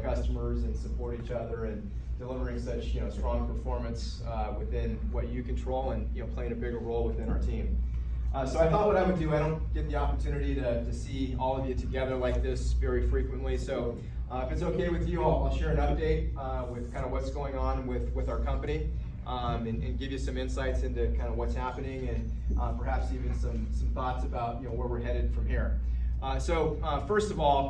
customers and support each other and delivering such strong performance within what you control and playing a bigger role within our team. So I thought what I would do, I don't get the opportunity to see all of you together like this very frequently, so if it's okay with you, I'll share an update with kind of what's going on with our company and give you some insights into kind of what's happening and perhaps even some thoughts about where we're headed from here. So first of all,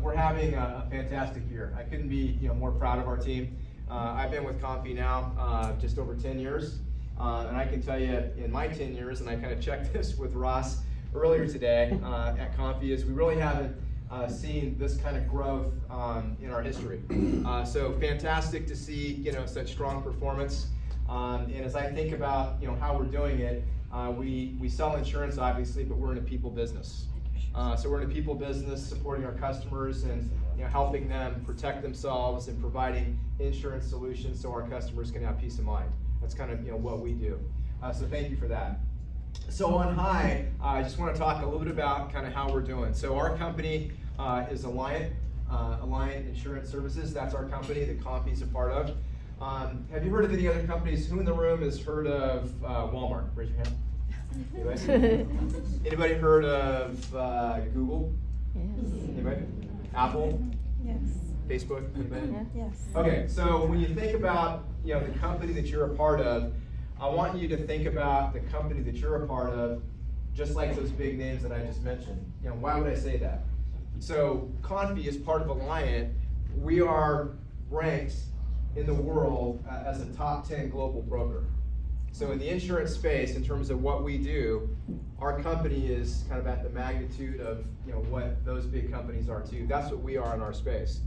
we're having a fantastic year. I couldn't be more proud of our team. I've been with Comfy now just over 10 years. And I can tell you in my 10 years, and I kind of checked this with Ross earlier today at Comfy, is we really haven't seen this kind of growth in our history. So fantastic to see such strong performance. And as I think about how we're doing it, we sell insurance obviously, but we're in a people business. So we're in a people business supporting our customers and helping them protect themselves and providing insurance solutions so our customers can have peace of mind. That's kind of what we do. So thank you for that. So on high, I just want to talk a little bit about kind of how we're doing. So our company is Alliant Insurance Services. That's our company that Comfy's a part of. Have you heard of any other companies? Who in the room has heard of Walmart? Raise your hand. Anybody? Anybody heard of Google? Yes. Anybody? Apple? Yes. Facebook? Anybody? Yes. Okay, so when you think about the company that you're a part of, I want you to think about the company that you're a part of, just like those big names that I just mentioned. Why would I say that? So Comfy is part of Alliant. We are ranked in the world as a top 10 global broker. So in the insurance space, in terms of what we do, our company is kind of at the magnitude of what those big companies are too. That's what we are in our space.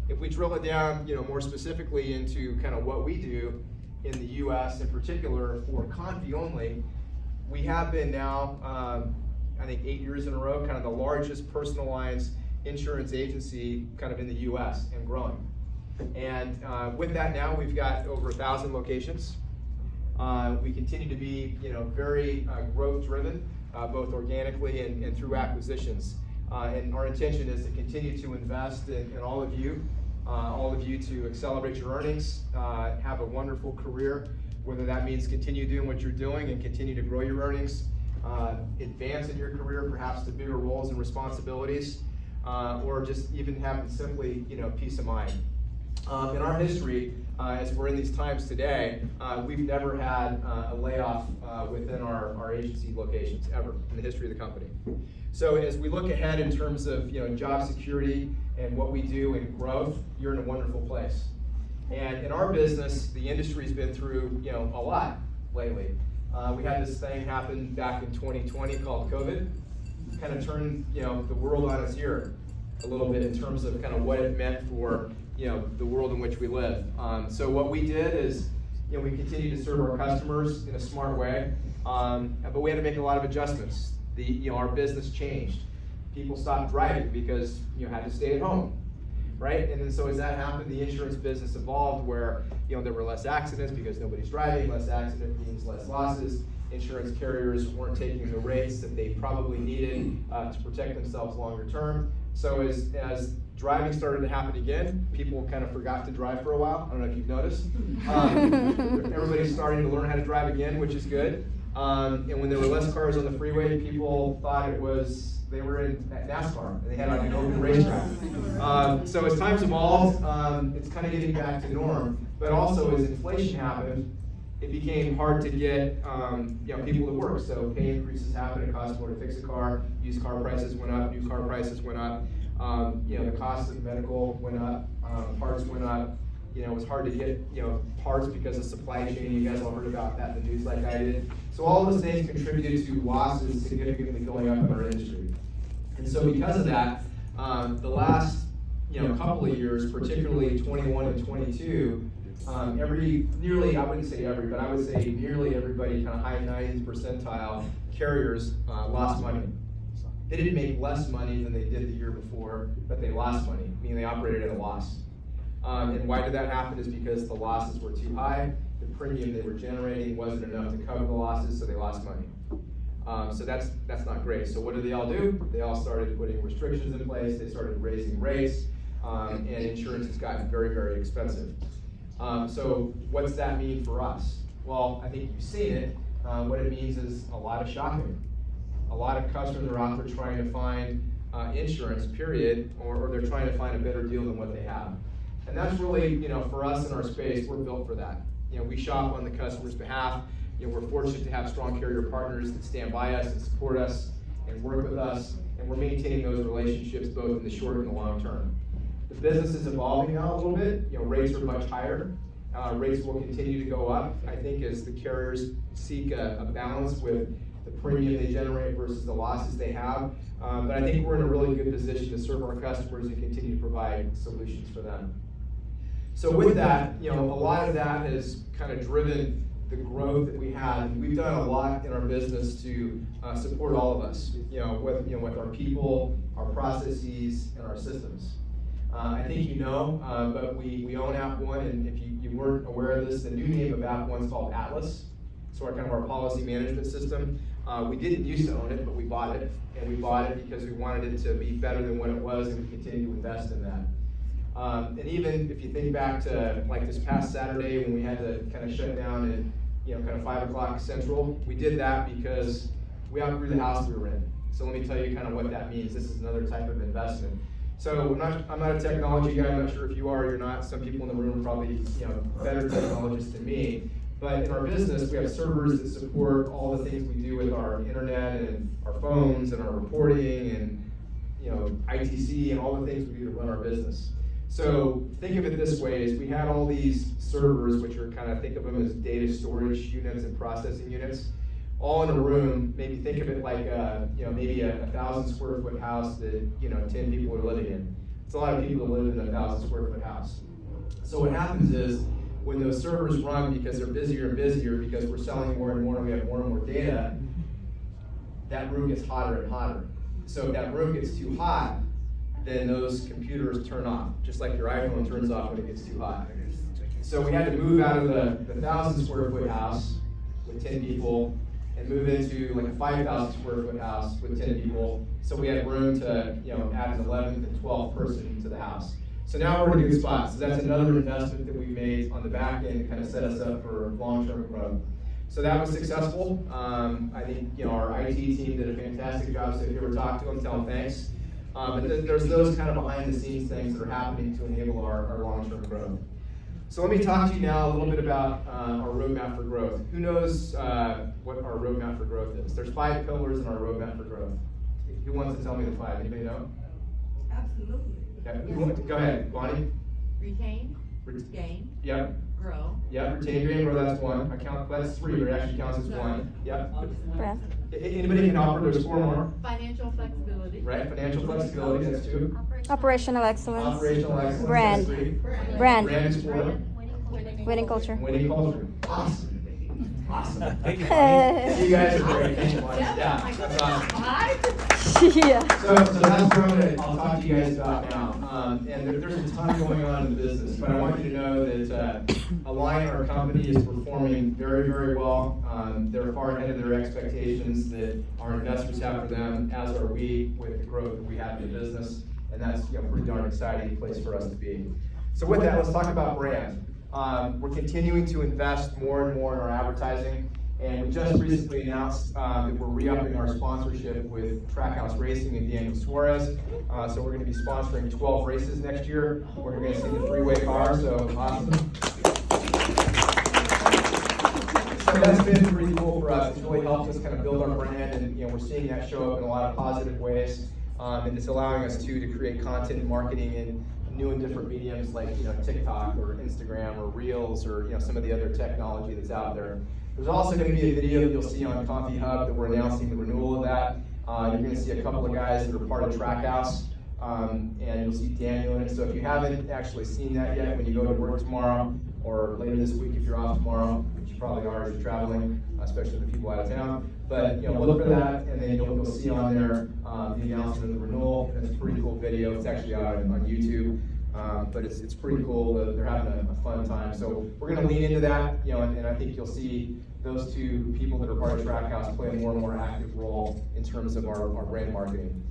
If we drill it down more specifically into kind of what we do in the US in particular for Comfy only, we have been now, I think 8 years in a row, kind of the largest personal lines insurance agency kind of in the US and growing. And with that now, we've got over 1,000 locations. We continue to be very growth driven, both organically and through acquisitions. And our intention is to continue to invest in all of you to accelerate your earnings, have a wonderful career, whether that means continue doing what you're doing and continue to grow your earnings, advance in your career perhaps to bigger roles and responsibilities, or just even have simply peace of mind. In our history, as we're in these times today, we've never had a layoff within our agency locations ever in the history of the company. So as we look ahead in terms of job security and what we do in growth, you're in a wonderful place. And in our business, the industry's been through a lot lately. We had this thing happen back in 2020 called COVID. Kind of turned the world on its ear a little bit in terms of kind of what it meant for the world in which we live. So what we did is we continue to serve our customers in a smart way, but we had to make a lot of adjustments. Our business changed. People stopped driving because you had to stay at home, right? And then so as that happened, the insurance business evolved where there were less accidents because nobody's driving. Less accident means less losses. Insurance carriers weren't taking the rates that they probably needed to protect themselves longer term. So as driving started to happen again, people kind of forgot to drive for a while. I don't know if you've noticed. Everybody's starting to learn how to drive again, which is good. And when there were less cars on the freeway, people thought they were in NASCAR and they had like an open racetrack. So as times evolved, it's kind of getting back to norm. But also as inflation happened, it became hard to get people to work. So pay increases happened. It cost more to fix a car. Used car prices went up. New car prices went up. The cost of medical went up. Parts went up. It was hard to get parts because of supply chain. You guys all heard about that in the news like I did. So all those things contributed to losses significantly going up in our industry. And so because of that, the last couple of years, particularly 21 and 22, nearly, I wouldn't say every, but I would say nearly everybody, kind of high 90s percentile carriers lost money. They didn't make less money than they did the year before, but they lost money, meaning they operated at a loss. And why did that happen is because the losses were too high, the premium they were generating wasn't enough to cover the losses, so they lost money. So that's not great. So what did they all do? They all started putting restrictions in place, they started raising rates, and insurance has gotten very, very expensive. So what's that mean for us? Well, I think you've seen it. What it means is a lot of shopping. A lot of customers are out there trying to find insurance, period, or they're trying to find a better deal than what they have. And that's really, for us in our space, we're built for that. We shop on the customer's behalf. We're fortunate to have strong carrier partners that stand by us and support us and work with us, and we're maintaining those relationships both in the short and the long term. The business is evolving now a little bit. Rates are much higher. Rates will continue to go up, I think, as the carriers seek a balance with the premium they generate versus the losses they have. But I think we're in a really good position to serve our customers and continue to provide solutions for them. So with that, a lot of that has kind of driven the growth that we have. And we've done a lot in our business to support all of us, with our people, our processes, and our systems. I think but we own App One, and if you weren't aware of this, the new name of App One is called Atlas. So our policy management system. We didn't used to own it, but we bought it, and we bought it because we wanted it to be better than what it was, and we continue to invest in that. And even if you think back to like this past Saturday when we had to kind of shut down at kind of 5 o'clock Central, we did that because we outgrew the house we were in. So let me tell you kind of what that means. This is another type of investment. So I'm not a technology guy. I'm not sure if you are or you're not. Some people in the room are probably better technologists than me. But in our business, we have servers that support all the things we do with our internet and our phones and our reporting and ITC and all the things we do to run our business. So think of it this way: is we had all these servers, which are think of them as data storage units and processing units, all in a room. Maybe think of it like maybe a 1,000 square foot house that 10 people are living in. It's a lot of people that live in a 1,000 square foot house. So what happens is, when those servers run, because they're busier and busier, because we're selling more and more and we have more and more data, that room gets hotter and hotter. So if that room gets too hot, then those computers turn off, just like your iPhone turns off when it gets too hot. So we had to move out of the 1,000 square foot house with 10 people and move into like a 5,000 square foot house with 10 people. So we had room to add an 11th and 12th person to the house. So now we're in a good spot. So that's another investment that we made on the back end to kind of set us up for long-term growth. So that was successful. I think our IT team did a fantastic job. So if you ever talk to them, tell them thanks. But then there's those kind of behind-the-scenes things that are happening to enable our long-term growth. So let me talk to you now a little bit about our roadmap for growth. Who knows what our roadmap for growth is? There's 5 pillars in our roadmap for growth. Who wants to tell me the 5? Anybody know? Absolutely. Okay. Go ahead, Bonnie. Retain, gain, Yep. grow. Yep. Retain, gain, grow. That's 1. That's 3, but it actually counts as 1. Yep. Breath. Anybody can offer? There's 4 more. Financial flexibility. Right. Financial flexibility. That's 2. Operational excellence. Operational excellence. Brand. That's 3. Brand. Brand is 4. Winning culture. Winning culture. Awesome. Awesome. You Yeah. guys are great. Yeah. That's awesome. Yeah. So that's what I'll talk to you guys about now. And there's a ton going on in the business, but I want you to know that Align, our company, is performing very, very well. They're far ahead of their expectations that our investors have for them, as are we, with the growth that we have in the business. And that's a pretty darn exciting place for us to be. So with that, let's talk about brand. We're continuing to invest more and more in our advertising. And we just recently announced that we're re-upping our sponsorship with Trackhouse Racing and Daniel Suarez. So we're going to be sponsoring 12 races next year. We're going to see the 3-way car, so awesome. So that's been pretty cool for us. It's really helped us kind of build our brand, and we're seeing that show up in a lot of positive ways. And it's allowing us to create content and marketing in new and different mediums like TikTok or Instagram or Reels or some of the other technology that's out there. There's also going to be a video that you'll see on Coffee Hub that we're announcing the renewal of that. You're going to see a couple of guys that are part of Trackhouse, and you'll see Daniel in it. So if you haven't actually seen that yet, when you go to work tomorrow or later this week if you're off tomorrow, which you probably are as you're traveling, especially the people out of town. But look for that, and then you'll see on there the announcement of the renewal. It's a pretty cool video. It's actually out on YouTube. But it's pretty cool. They're having a fun time. So we're going to lean into that, and I think you'll see those 2 people that are part of Trackhouse play a more and more active role in terms of our brand marketing.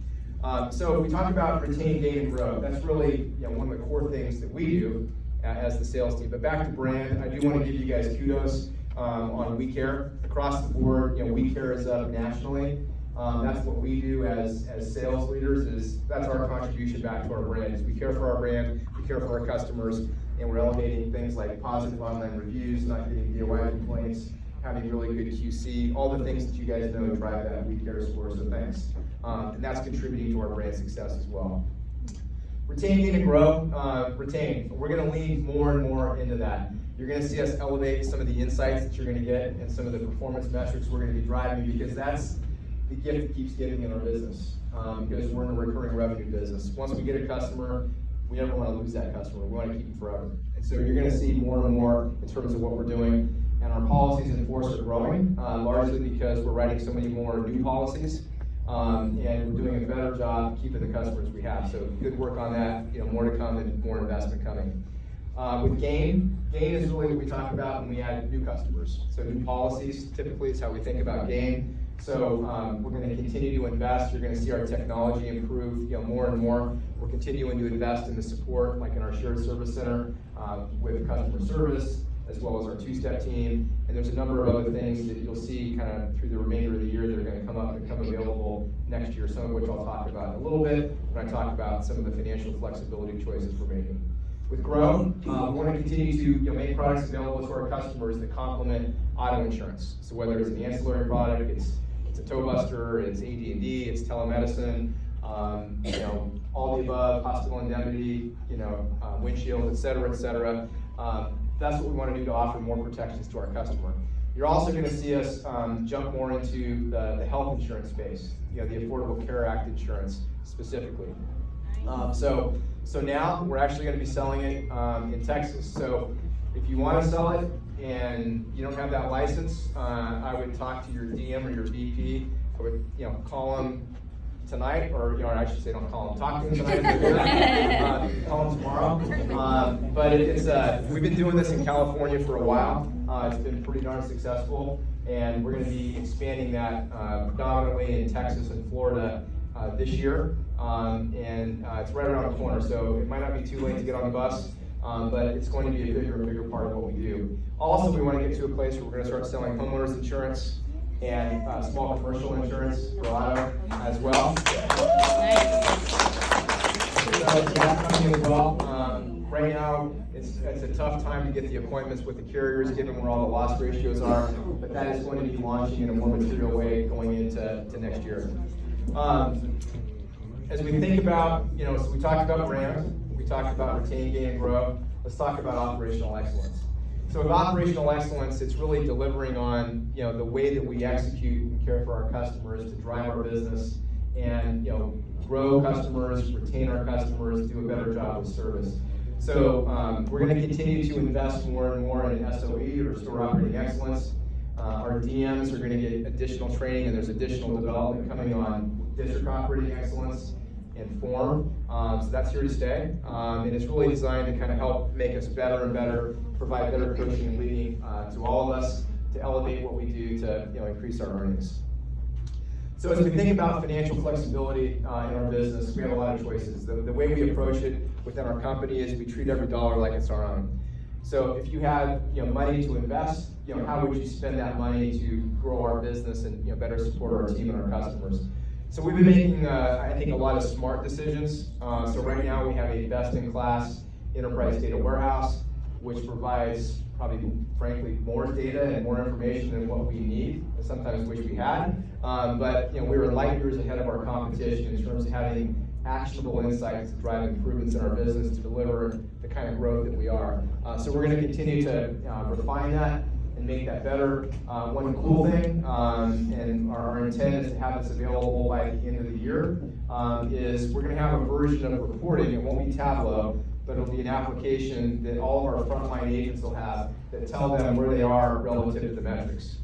So if we talk about retain, gain, and grow, that's really one of the core things that we do as the sales team. But back to brand, I do want to give you guys kudos on We Care. Across the board, We Care is up nationally. That's what we do as sales leaders, that's our contribution back to our brand, is we care for our brand, we care for our customers, and we're elevating things like positive online reviews, not getting DIY complaints, having really good QC, all the things that you guys know drive that We Care score, so thanks. And that's contributing to our brand success as well. Retain, gain, and grow. Retain. We're going to lean more and more into that. You're going to see us elevate some of the insights that you're going to get and some of the performance metrics we're going to be driving, because that's the gift that keeps giving in our business. Because we're in a recurring revenue business. Once we get a customer, we never want to lose that customer. We want to keep them forever. And so you're going to see more and more in terms of what we're doing. And our policies in force are growing, largely because we're writing so many more new policies. And we're doing a better job keeping the customers we have. So good work on that. More to come and more investment coming. With gain is really what we talk about when we add new customers. So new policies typically is how we think about gain. So we're going to continue to invest. You're going to see our technology improve more and more. We're continuing to invest in the support, like in our shared service center with customer service, as well as our two-step team. And there's a number of other things that you'll see kind of through the remainder of the year that are going to come up and come available next year, some of which I'll talk about in a little bit when I talk about some of the financial flexibility choices we're making. With Grow, we want to continue to make products available to our customers that complement auto insurance. So whether it's an ancillary product, it's a tow buster, it's AD&D, it's telemedicine, all the above, hospital indemnity, windshield, et cetera, et cetera. That's what we want to do to offer more protections to our customer. You're also going to see us jump more into the health insurance space, the Affordable Care Act insurance specifically. So now we're actually going to be selling it in Texas. So if you want to sell it and you don't have that license, I would talk to your DM or your VP. I would call them tonight, or I should say don't call them, talk to them tonight. Call them tomorrow. But we've been doing this in California for a while. It's been pretty darn successful, and we're going to be expanding that predominantly in Texas and Florida this year. And it's right around the corner, so it might not be too late to get on the bus. But it's going to be a bigger and bigger part of what we do. Also, we want to get to a place where we're going to start selling homeowners insurance and small commercial insurance for auto as well. So that's coming as well. Right now, it's a tough time to get the appointments with the carriers, given where all the loss ratios are, but that is going to be launching in a more material way going into next year. As we think about, so we talked about brand, we talked about retain, gain, and grow. Let's talk about operational excellence. So with operational excellence, it's really delivering on the way that we execute and care for our customers to drive our business and grow customers, retain our customers, do a better job with service. So we're going to continue to invest more and more in SOE, or store operating excellence. Our DMs are going to get additional training, and there's additional development coming on district operating excellence and form. So that's here to stay. And it's really designed to kind of help make us better and better, provide better coaching and leading to all of us to elevate what we do to increase our earnings. So as we think about financial flexibility in our business, we have a lot of choices. The way we approach it within our company is we treat every dollar like it's our own. So if you had money to invest, how would you spend that money to grow our business and better support our team and our customers? So we've been making, I think, a lot of smart decisions. So right now we have a best-in-class enterprise data warehouse, which provides probably, frankly, more data and more information than what we need, and sometimes wish we had. But we were light years ahead of our competition in terms of having actionable insights to drive improvements in our business to deliver the kind of growth that we are. So we're going to continue to refine that and make that better. One cool thing, and our intent is to have this available by the end of the year, is we're going to have a version of reporting. It won't be Tableau, but it'll be an application that all of our frontline agents will have that tell them where they are relative to the metrics.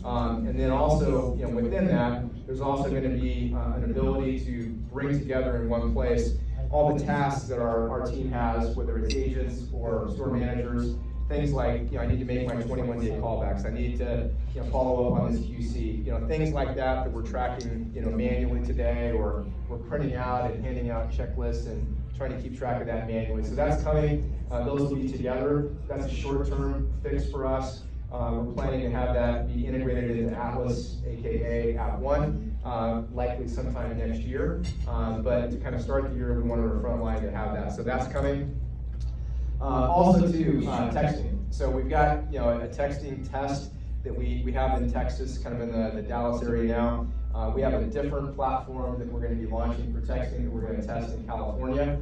And then also, within that, there's also going to be an ability to bring together in one place all the tasks that our team has, whether it's agents or store managers, things like, I need to make my 21-day callbacks. I need to, follow up on this QC. Things like that we're tracking, manually today, or we're printing out and handing out checklists and trying to keep track of that manually. So that's coming. Those will be together. That's a short-term fix for us. We're planning to have that be integrated into Atlas, aka App One, likely sometime next year. But to kind of start the year, we wanted our front line to have that. So that's coming. Also too, texting. So we've got a texting test that we have in Texas, kind of in the Dallas area now. We have a different platform that we're going to be launching for texting that we're going to test in California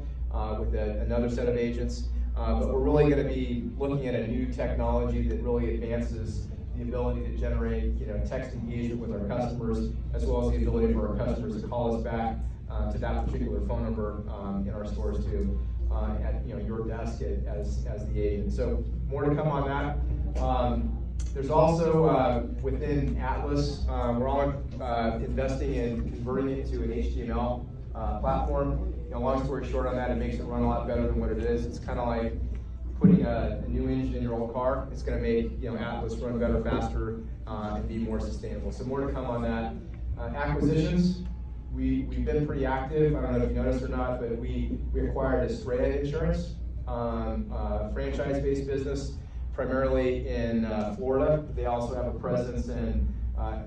with another set of agents. But we're really going to be looking at a new technology that really advances the ability to generate text engagement with our customers, as well as the ability for our customers to call us back to that particular phone number in our stores too. At your desk as the agent. So more to come on that. There's also within Atlas, we're all investing in converting it to an HTML platform. Long story short on that, it makes it run a lot better than what it is. It's kind of like putting a new engine in your old car. It's going to make Atlas run better, faster, and be more sustainable. So more to come on that. Acquisitions. We've been pretty active. I don't know if you noticed or not, but we acquired Estrella Insurance, franchise-based business, primarily in Florida. They also have a presence in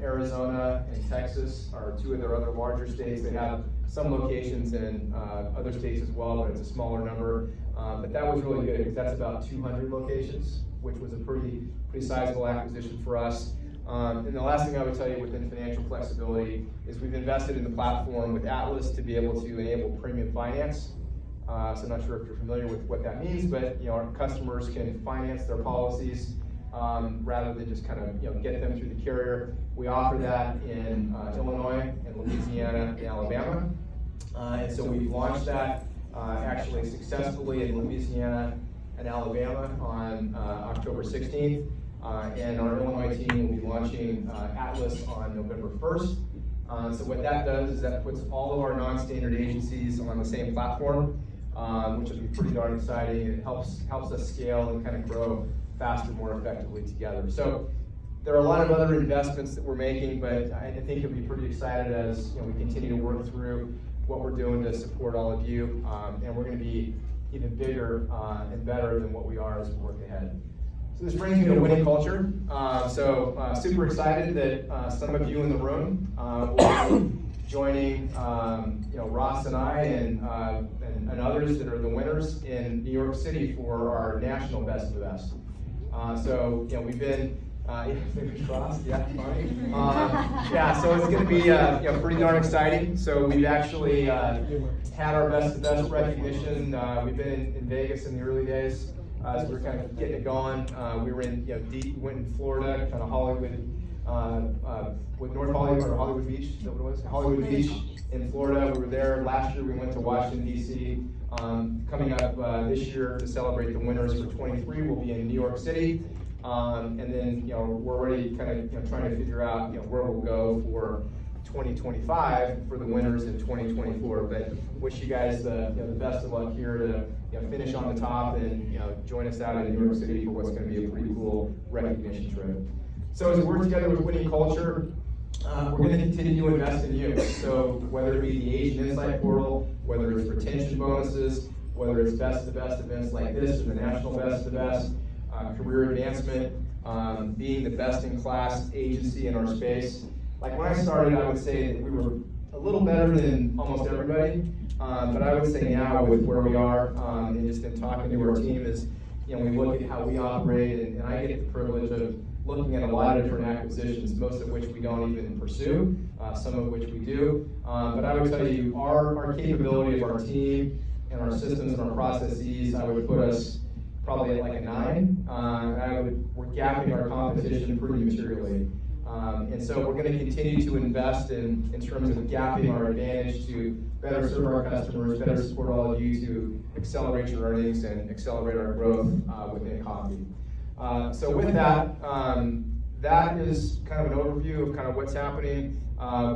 Arizona and Texas, are two of their other larger states. They have some locations in other states as well, but it's a smaller number. But that was really good because that's about 200 locations, which was a pretty sizable acquisition for us. And the last thing I would tell you within financial flexibility is we've invested in the platform with Atlas to be able to enable premium finance. So I'm not sure if you're familiar with what that means, but our customers can finance their policies rather than just kind of get them through the carrier. We offer that in Illinois and Louisiana and Alabama. And so we've launched that actually successfully in Louisiana and Alabama on October 16th. And our Illinois team will be launching Atlas on November 1st. So what that does is that puts all of our non-standard agencies on the same platform, which will be pretty darn exciting. It helps us scale and kind of grow faster, more effectively together. So there are a lot of other investments that we're making, but I think you'll be pretty excited as we continue to work through what we're doing to support all of you. And we're going to be even bigger and better than what we are as we work ahead. So this brings me to winning culture. Super excited that some of you in the room will be joining Ross and I and others that are the winners in New York City for our national Best of the Best. We've been fingers crossed, yeah, fine. So it's going to be pretty darn exciting. So we've actually had our Best of the Best recognition. We've been in Vegas in the early days. So we were kind of getting it going. We were in, we went in Florida, kind of Hollywood, with North Hollywood or Hollywood Beach, is that what it was? Hollywood Beach in Florida. We were there last year. We went to Washington, D.C. Coming up this year to celebrate the winners for 23, we'll be in New York City. And then, we're already kind of trying to figure out, where we'll go for 2025 for the winners in 2024. But wish you guys the best of luck here to finish on the top and join us out in New York City for what's going to be a pretty cool recognition trip. So as we work together with Winning Culture, we're going to continue to invest in you. So whether it be the Agent Insight Portal, whether it's retention bonuses, whether it's Best of the Best events like this, or the National Best of the Best, career advancement, being the best-in-class agency in our space. Like when I started, I would say that we were a little better than almost everybody, but I would say now with where we are, and just in talking to our team is, we look at how we operate, and I get the privilege of looking at a lot of different acquisitions, most of which we don't even pursue, some of which we do. But I would tell you, our capability of our team and our systems and our processes, I would put us probably at like a 9. We're gapping our competition pretty materially. And so we're going to continue to invest in terms of gapping our advantage to better serve our customers, better support all of you to accelerate your earnings and accelerate our growth within coffee. So with that, that is kind of an overview of kind of what's happening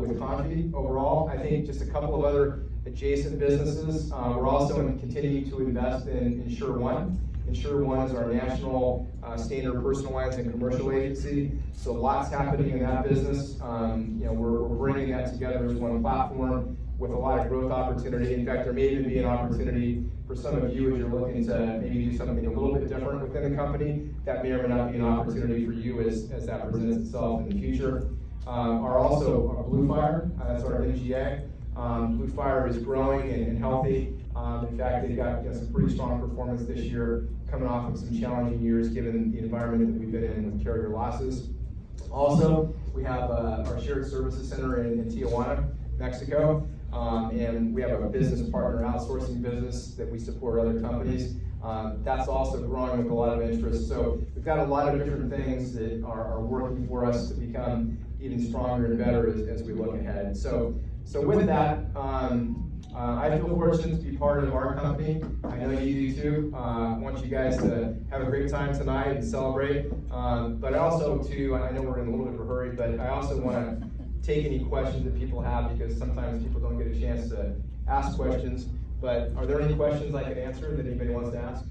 with coffee overall. I think just a couple of other adjacent businesses. We're also continuing to invest in Insure One. Insure One is our national standard personal lines and commercial agency. So lots happening in that business. We're bringing that together as one platform with a lot of growth opportunity. In fact, there may even be an opportunity for some of you as you're looking to maybe do something a little bit different within the company. That may or may not be an opportunity for you as that presents itself in the future. Our Blue Fire, that's our MGA. Blue Fire is growing and healthy. In fact, they've got some pretty strong performance this year, coming off of some challenging years given the environment that we've been in with carrier losses. Also, we have our shared services center in Tijuana, Mexico, and we have a business partner outsourcing business that we support other companies. That's also growing with a lot of interest. So we've got a lot of different things that are working for us to become even stronger and better as we look ahead. So with that, I feel fortunate to be part of our company. I know you do too. I want you guys to have a great time tonight and celebrate. But also too, I know we're in a little bit of a hurry, but I also want to take any questions that people have, because sometimes people don't get a chance to ask questions. But are there any questions I can answer that anybody wants to ask?